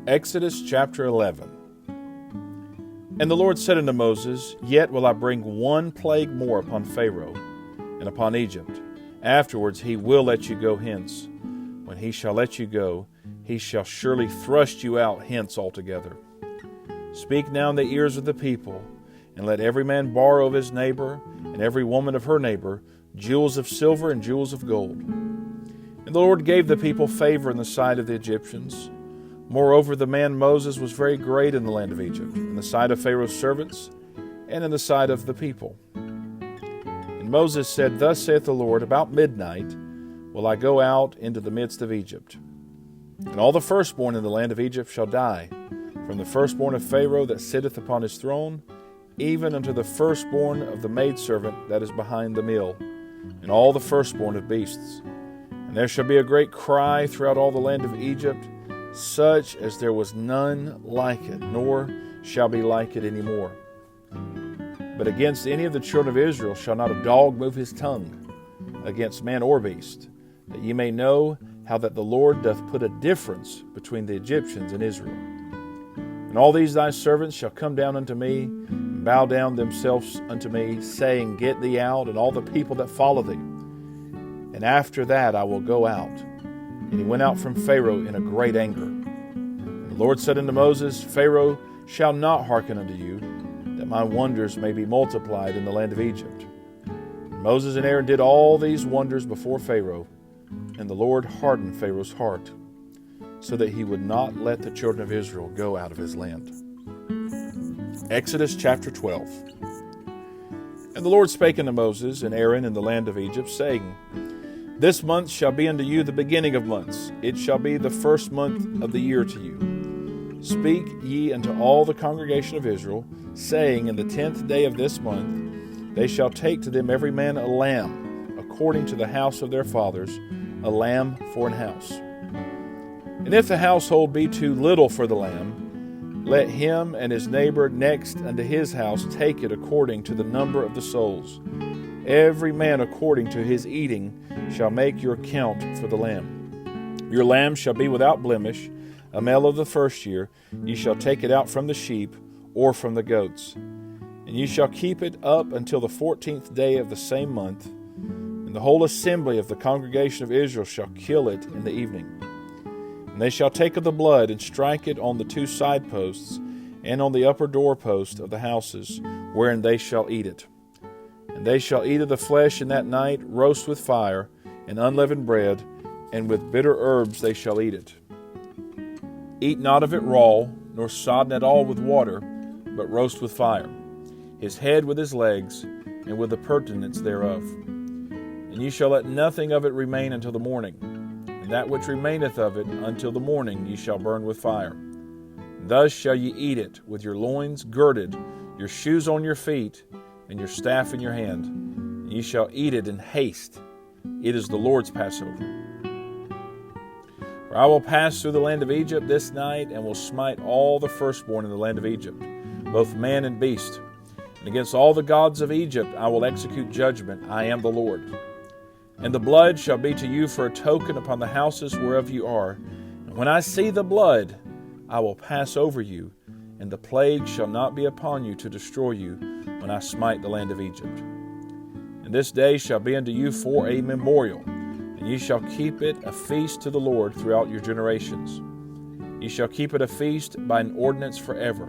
Exodus chapter 11. And the Lord said unto Moses, Yet will I bring one plague more upon Pharaoh and upon Egypt. Afterwards he will let you go hence. When he shall let you go, he shall surely thrust you out hence altogether. Speak now in the ears of the people, and let every man borrow of his neighbor, and every woman of her neighbor, jewels of silver and jewels of gold. And the Lord gave the people favor in the sight of the Egyptians. Moreover, the man Moses was very great in the land of Egypt, in the sight of Pharaoh's servants, and in the sight of the people. And Moses said, Thus saith the Lord, About midnight will I go out into the midst of Egypt. And all the firstborn in the land of Egypt shall die, from the firstborn of Pharaoh that sitteth upon his throne, even unto the firstborn of the maidservant that is behind the mill, and all the firstborn of beasts. And there shall be a great cry throughout all the land of Egypt, such as there was none like it, nor shall be like it any more. But against any of the children of Israel shall not a dog move his tongue, against man or beast, that ye may know how that the Lord doth put a difference between the Egyptians and Israel. And all these thy servants shall come down unto me, and bow down themselves unto me, saying, Get thee out, and all the people that follow thee. And after that I will go out. And he went out from Pharaoh in a great anger. And the Lord said unto Moses, Pharaoh shall not hearken unto you, that my wonders may be multiplied in the land of Egypt. And Moses and Aaron did all these wonders before Pharaoh, and the Lord hardened Pharaoh's heart, so that he would not let the children of Israel go out of his land. Exodus chapter 12. And the Lord spake unto Moses and Aaron in the land of Egypt, saying, This month shall be unto you the beginning of months. It shall be the first month of the year to you. Speak ye unto all the congregation of Israel, saying, In the 10th day of this month they shall take to them every man a lamb, according to the house of their fathers, a lamb for an house. And if the household be too little for the lamb, let him and his neighbor next unto his house take it according to the number of the souls. Every man according to his eating shall make your count for the lamb. Your lamb shall be without blemish, a male of the first year. Ye shall take it out from the sheep or from the goats. And ye shall keep it up until the 14th day of the same month. And the whole assembly of the congregation of Israel shall kill it in the evening. And they shall take of the blood and strike it on the two side posts and on the upper doorpost of the houses, wherein they shall eat it. And they shall eat of the flesh in that night, roast with fire, and unleavened bread, and with bitter herbs they shall eat it. Eat not of it raw, nor sodden at all with water, but roast with fire, his head with his legs, and with the purtenance thereof. And ye shall let nothing of it remain until the morning, and that which remaineth of it until the morning ye shall burn with fire. Thus shall ye eat it, with your loins girded, your shoes on your feet, and your staff in your hand. And ye shall eat it in haste. It is the Lord's Passover. For I will pass through the land of Egypt this night, and will smite all the firstborn in the land of Egypt, both man and beast. And against all the gods of Egypt I will execute judgment. I am the Lord. And the blood shall be to you for a token upon the houses whereof you are. And when I see the blood, I will pass over you, and the plague shall not be upon you to destroy you when I smite the land of Egypt. And this day shall be unto you for a memorial, and ye shall keep it a feast to the Lord throughout your generations. Ye shall keep it a feast by an ordinance forever.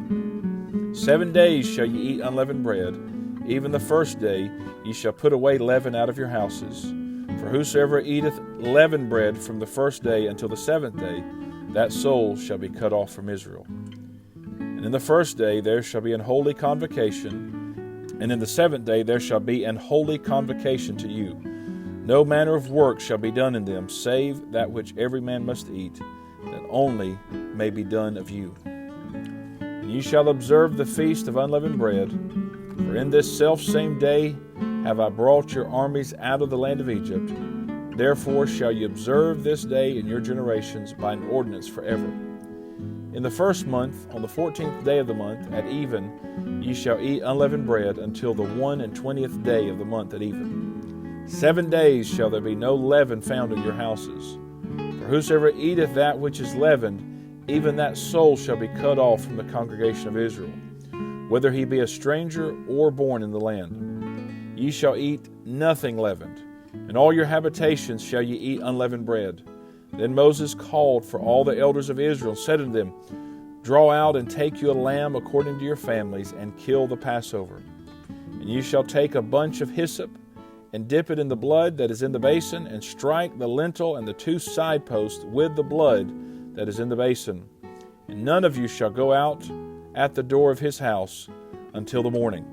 7 days shall ye eat unleavened bread. Even the first day ye shall put away leaven out of your houses. For whosoever eateth leavened bread from the first day until the 7th day, that soul shall be cut off from Israel. And in the first day there shall be an holy convocation, and in the 7th day there shall be an holy convocation to you. No manner of work shall be done in them, save that which every man must eat, that only may be done of you. And ye shall observe the feast of unleavened bread, for in this selfsame day have I brought your armies out of the land of Egypt. Therefore shall ye observe this day in your generations by an ordinance forever. In the first month, on the 14th day of the month, at even, ye shall eat unleavened bread until the 21st day of the month at even. 7 days shall there be no leaven found in your houses. For whosoever eateth that which is leavened, even that soul shall be cut off from the congregation of Israel, whether he be a stranger or born in the land. Ye shall eat nothing leavened. In all your habitations shall ye eat unleavened bread. Then Moses called for all the elders of Israel, and said unto them, Draw out and take you a lamb according to your families, and kill the Passover. And ye shall take a bunch of hyssop, and dip it in the blood that is in the basin, and strike the lintel and the 2 side posts with the blood that is in the basin. And none of you shall go out at the door of his house until the morning.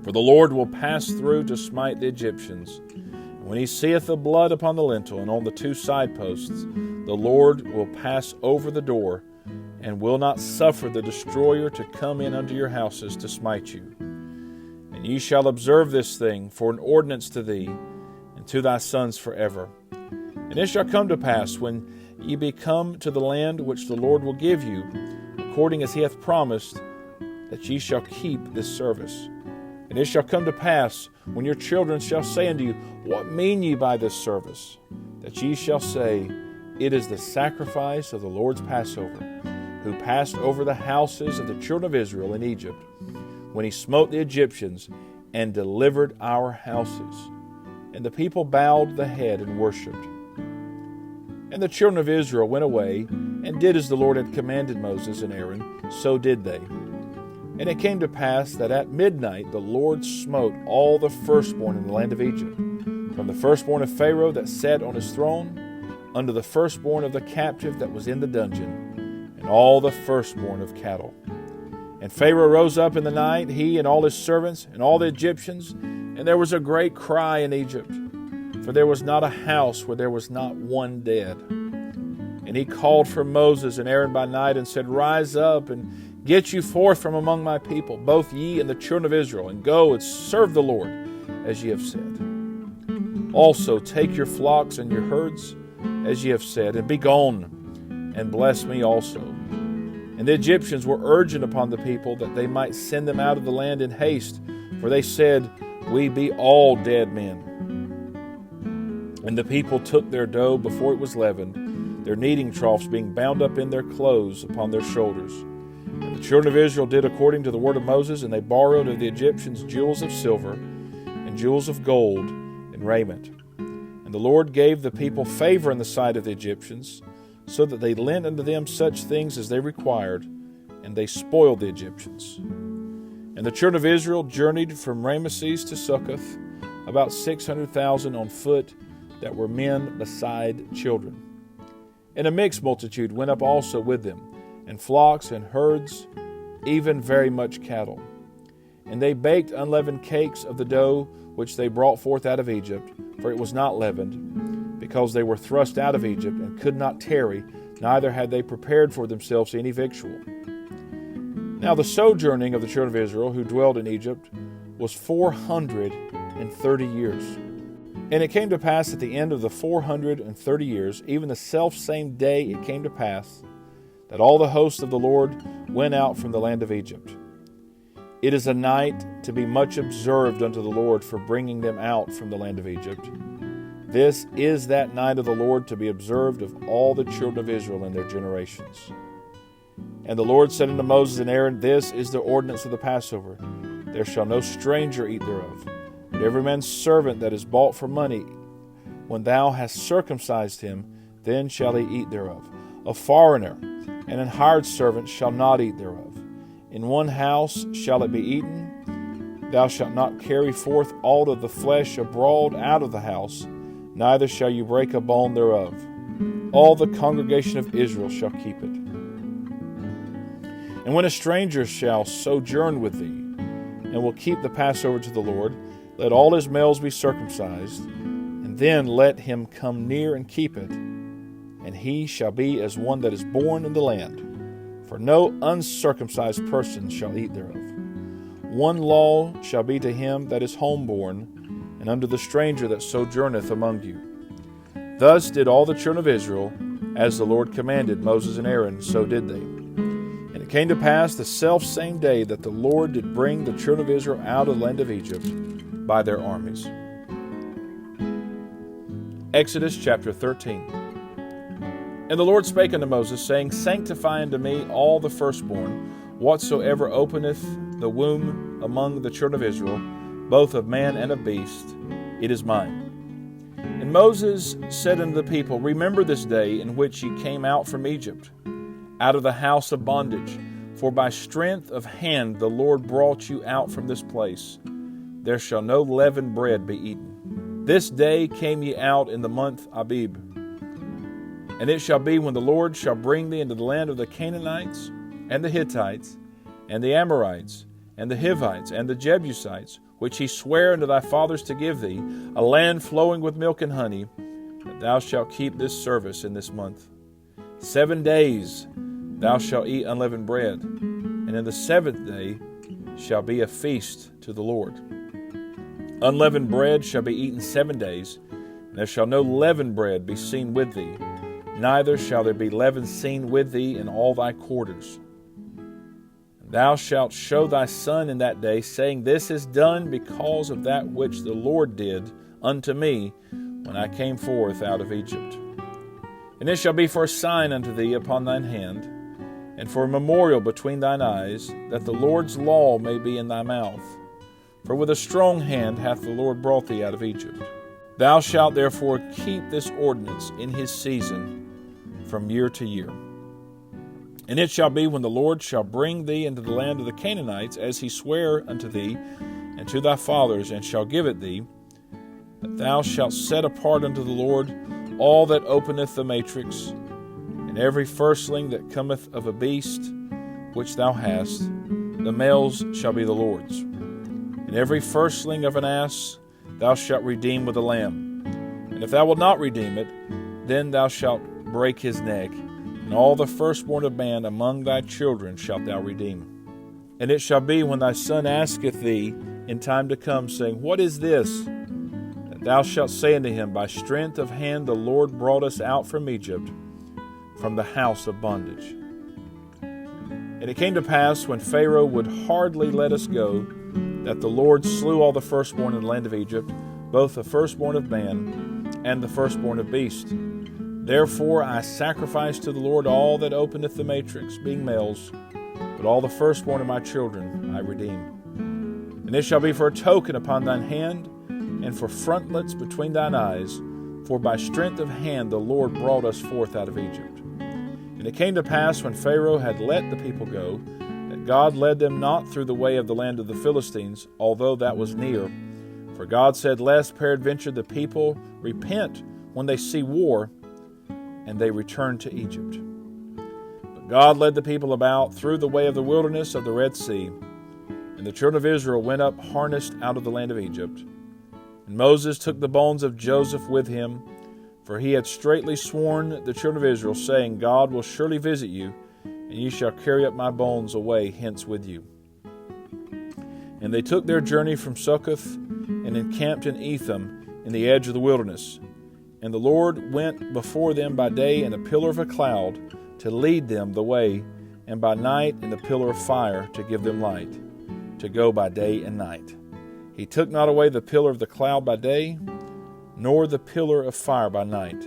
For the Lord will pass through to smite the Egyptians. And when he seeth the blood upon the lintel and on the 2 side posts, the Lord will pass over the door, and will not suffer the destroyer to come in unto your houses to smite you. And ye shall observe this thing for an ordinance to thee and to thy sons forever. And it shall come to pass, when ye be come to the land which the Lord will give you, according as he hath promised, that ye shall keep this service. And it shall come to pass, when your children shall say unto you, What mean ye by this service? That ye shall say, It is the sacrifice of the Lord's Passover, who passed over the houses of the children of Israel in Egypt, when he smote the Egyptians and delivered our houses. And the people bowed the head and worshipped. And the children of Israel went away, and did as the Lord had commanded Moses and Aaron, so did they. And it came to pass that at midnight the Lord smote all the firstborn in the land of Egypt, from the firstborn of Pharaoh that sat on his throne, unto the firstborn of the captive that was in the dungeon, and all the firstborn of cattle. And Pharaoh rose up in the night, he and all his servants, and all the Egyptians, and there was a great cry in Egypt, for there was not a house where there was not one dead. And he called for Moses and Aaron by night, and said, Rise up, and get you forth from among my people, both ye and the children of Israel, and go and serve the Lord, as ye have said. Also take your flocks and your herds, as ye have said, and be gone, and bless me also. And the Egyptians were urgent upon the people that they might send them out of the land in haste, for they said, We be all dead men. And the people took their dough before it was leavened, their kneading troughs being bound up in their clothes upon their shoulders. And the children of Israel did according to the word of Moses, and they borrowed of the Egyptians jewels of silver and jewels of gold and raiment. And the Lord gave the people favor in the sight of the Egyptians, so that they lent unto them such things as they required, and they spoiled the Egyptians. And the children of Israel journeyed from Ramesses to Succoth, about 600,000 on foot, that were men beside children. And a mixed multitude went up also with them, and flocks and herds, even very much cattle. And they baked unleavened cakes of the dough which they brought forth out of Egypt, for it was not leavened, because they were thrust out of Egypt, and could not tarry, neither had they prepared for themselves any victual. Now the sojourning of the children of Israel, who dwelled in Egypt, was 430 years. And it came to pass at the end of the 430 years, even the selfsame day it came to pass, that all the hosts of the Lord went out from the land of Egypt. It is a night to be much observed unto the Lord for bringing them out from the land of Egypt. This is that night of the Lord to be observed of all the children of Israel in their generations. And the Lord said unto Moses and Aaron, This is the ordinance of the Passover. There shall no stranger eat thereof, but every man's servant that is bought for money, when thou hast circumcised him, then shall he eat thereof. A foreigner and an hired servant shall not eat thereof. In one house shall it be eaten. Thou shalt not carry forth aught of the flesh abroad out of the house, neither shall you break a bone thereof. All the congregation of Israel shall keep it. And when a stranger shall sojourn with thee, and will keep the Passover to the Lord, let all his males be circumcised, and then let him come near and keep it, and he shall be as one that is born in the land. For no uncircumcised person shall eat thereof. One law shall be to him that is homeborn, and unto the stranger that sojourneth among you. Thus did all the children of Israel, as the Lord commanded Moses and Aaron, so did they. And it came to pass the selfsame day that the Lord did bring the children of Israel out of the land of Egypt by their armies. Exodus chapter 13. And the Lord spake unto Moses, saying, Sanctify unto me all the firstborn, whatsoever openeth the womb among the children of Israel, both of man and of beast, it is mine. And Moses said unto the people, Remember this day in which ye came out from Egypt, out of the house of bondage. For by strength of hand the Lord brought you out from this place. There shall no leavened bread be eaten. This day came ye out in the month Abib. And it shall be when the Lord shall bring thee into the land of the Canaanites, and the Hittites, and the Amorites, and the Hivites, and the Jebusites, which he sware unto thy fathers to give thee, a land flowing with milk and honey, that thou shalt keep this service in this month. 7 days thou shalt eat unleavened bread, and in the 7th day shall be a feast to the Lord. Unleavened bread shall be eaten 7 days, and there shall no leavened bread be seen with thee, neither shall there be leaven seen with thee in all thy quarters. Thou shalt show thy son in that day, saying, This is done because of that which the Lord did unto me when I came forth out of Egypt. And it shall be for a sign unto thee upon thine hand, and for a memorial between thine eyes, that the Lord's law may be in thy mouth. For with a strong hand hath the Lord brought thee out of Egypt. Thou shalt therefore keep this ordinance in his season from year to year. And it shall be when the Lord shall bring thee into the land of the Canaanites, as he sware unto thee and to thy fathers, and shall give it thee, that thou shalt set apart unto the Lord all that openeth the matrix, and every firstling that cometh of a beast which thou hast, the males shall be the Lord's. And every firstling of an ass thou shalt redeem with a lamb. And if thou wilt not redeem it, then thou shalt break his neck, and all the firstborn of man among thy children shalt thou redeem. And it shall be when thy son asketh thee in time to come, saying, What is this? That thou shalt say unto him, By strength of hand the Lord brought us out from Egypt, from the house of bondage. And it came to pass, when Pharaoh would hardly let us go, that the Lord slew all the firstborn in the land of Egypt, both the firstborn of man and the firstborn of beast. Therefore I sacrifice to the Lord all that openeth the matrix, being males, but all the firstborn of my children I redeem. And it shall be for a token upon thine hand, and for frontlets between thine eyes, for by strength of hand the Lord brought us forth out of Egypt. And it came to pass, when Pharaoh had let the people go, that God led them not through the way of the land of the Philistines, although that was near. For God said, Lest peradventure the people repent when they see war, and they return to Egypt. But God led the people about through the way of the wilderness of the Red Sea, and the children of Israel went up harnessed out of the land of Egypt. And Moses took the bones of Joseph with him, for he had straitly sworn the children of Israel, saying, God will surely visit you, and ye shall carry up my bones away hence with you. And they took their journey from Succoth, and encamped in Etham, in the edge of the wilderness. And the Lord went before them by day in a pillar of a cloud, to lead them the way, and by night in a pillar of fire, to give them light, to go by day and night. He took not away the pillar of the cloud by day, nor the pillar of fire by night,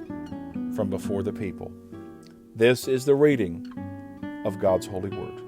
from before the people. This is the reading of God's holy word.